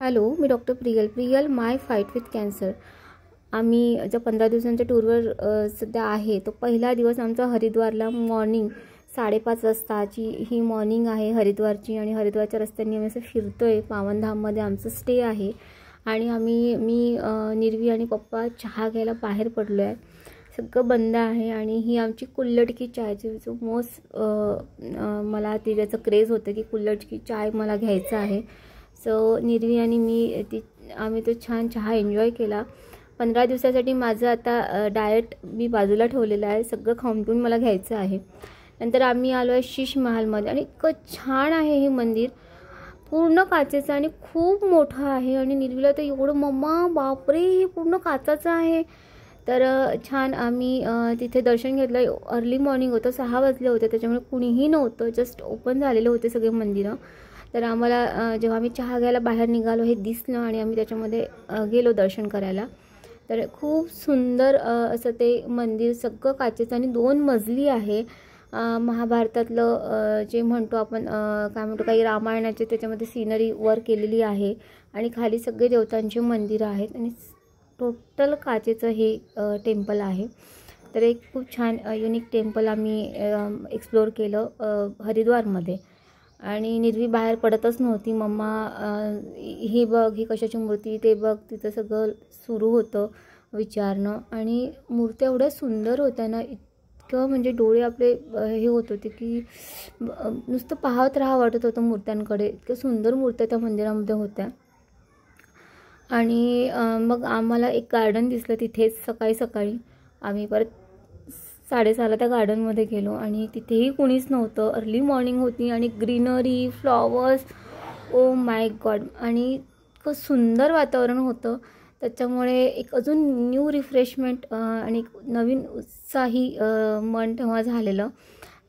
Hello, me doctor Priyal my fight with cancer. आम्ही जो 15 दिवसांच्या टूरवर सध्या आहे, तो पहिला दिवस आमचा हरिद्वारला मॉर्निंग 5:30 वाजताची ही मॉर्निंग आहे हरिद्वारची। आणि हरिद्वारच्या रस्त्यांनी आम्ही असं फिरतोय। पावनधाममध्ये आमचं स्टे आहे आणि मी निर्वी आणि पप्पा चहा घ्यायला बाहेर पडलो आहे। सगळं बंद आहे आणि ही आमची कुल्हड़ की चाय, जो मोस्ट मला त्याचं क्रेज होतं की कुल्हड़ की चाय मला घ्यायचं आहे। सो निर्वी आणि आम्ही तो छान चहा एन्जॉय केला। 15 दिवसासाठी माझं आता डाएट मी बाजूला ठेवलेलं आहे, सगळं खाऊन पिऊन मला घ्यायचं आहे। नंतर आम्ही आलो आहे शीश महालमध्ये आणि इतकं छान आहे हे मंदिर, पूर्ण काचेचं आणि खूप मोठं आहे। आणि निर्वीला तर एवढं मम्मा बापरे हे पूर्ण काचाचं आहे। तर छान आम्ही तिथे दर्शन घेतलं। अर्ली मॉर्निंग होतं, 6 वाजले होते, त्याच्यामुळे कुणीही नव्हतं, जस्ट ओपन झालेले होते सगळे मंदिरं। तर आम्हाला जेव्हा आम्ही चहा घ्यायला बाहेर निघालो हे दिसलं आणि आम्ही त्याच्यामध्ये गेलो दर्शन करायला। तर खूप सुंदर असं ते मंदिर, सगळं काचेचं आणि 2 मजली आहे। महाभारतातलं जे म्हणतो आपण काय म्हणतो, काही रामायणाचे त्याच्यामध्ये सीनरी वर केलेली आहे आणि खाली सगळे देवतांचे मंदिर आहेत आणि टोटल काचेचं हे टेम्पल आहे। तर एक खूप छान युनिक टेम्पल आम्ही एक्सप्लोर केलं हरिद्वारमध्ये। आणि निर्वी बाहेर पडतच नव्हती, मम्मा हे बघ, ही कशाची मूर्ती, ते बघ, तिचं सगळं सुरू होतं विचारणं। आणि मूर्त्या एवढ्या सुंदर होत्या ना, इतकं म्हणजे डोळे आपले हे होत होते की नुसतं पाहत राहा वाटत होतं मूर्त्यांकडे, इतक्या सुंदर मूर्त्या त्या मंदिरामध्ये होत्या। आणि मग आम्हाला एक गार्डन दिसलं तिथेच सकाळी आम्ही परत 6:30ला त्या गार्डनमध्ये गेलो आणि तिथेही कुणीच नव्हतं। अर्ली मॉर्निंग होती आणि greenery, flowers, oh my God, आणि इतकं सुंदर वातावरण होतं। त्याच्यामुळे एक अजून न्यू रिफ्रेशमेंट आणि नवीन उत्साही मन तेव्हा झालेलं।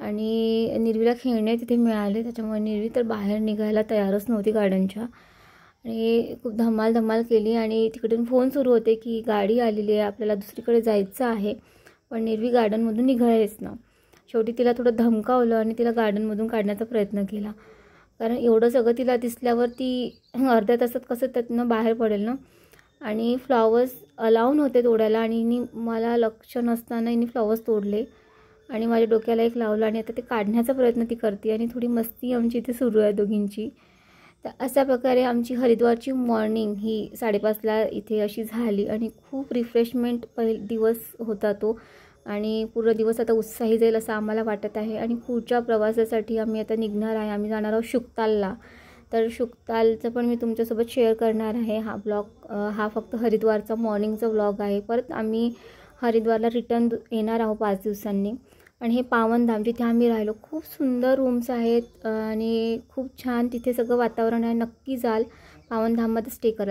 आणि निर्वीला खेळणे तिथे मिळाले, त्याच्यामुळे निर्वी तर बाहेर निघायला तयारच नव्हती गार्डनच्या। आणि खूप धमाल केली आणि तिकडून फोन सुरू होते की गाडी आलेली आहे, आपल्याला दुसरीकडे जायचं आहे। पण निर्वी गार्डनमधून निघायच ना। शेवटी तिला थोडं धमकावलं आणि तिला गार्डनमधून काढण्याचा प्रयत्न केला, कारण एवढं सगळं तिला दिसल्यावर ती अर्ध्या तासात कसं त्यातनं बाहेर पडेल ना। आणि फ्लॉवर्स अलाउन होते तोडायला आणि मला लक्ष नसताना हिने फ्लॉवर्स तोडले आणि माझ्या डोक्याला एक लावलं आणि आता ते काढण्याचा प्रयत्न ती करते आणि थोडी मस्ती आमची इथे सुरू आहे दोघींची। तर अशा प्रकारे आमची हरिद्वारची मॉर्निंग ही 5:30ला इथे अशी झाली आणि खूप रिफ्रेशमेंट दिवस होता तो। आणि पूर्ण दिवस आता उत्साही जाईल असं आम्हाला वाटत आहे। आणि पुढच्या प्रवासासाठी आम्ही आता निघणार आहे, आम्ही जाणार आहोत शुकतालला। तर शुकतालचं पण मी तुमच्यासोबत शेअर करणार आहे। हा ब्लॉग हा फक्त हरिद्वारचा मॉर्निंगचा ब्लॉग आहे। परत आम्ही हरिद्वारला रिटर्न येणार आहोत 5 दिवसांनी। आणि हे पावनधाम जिथे आम्ही राहिलो, खूप सुंदर रूम्स आहेत आणि खूप छान तिथे सगळं वातावरण आहे। नक्की जाल पावनधाममध्ये स्टे करा।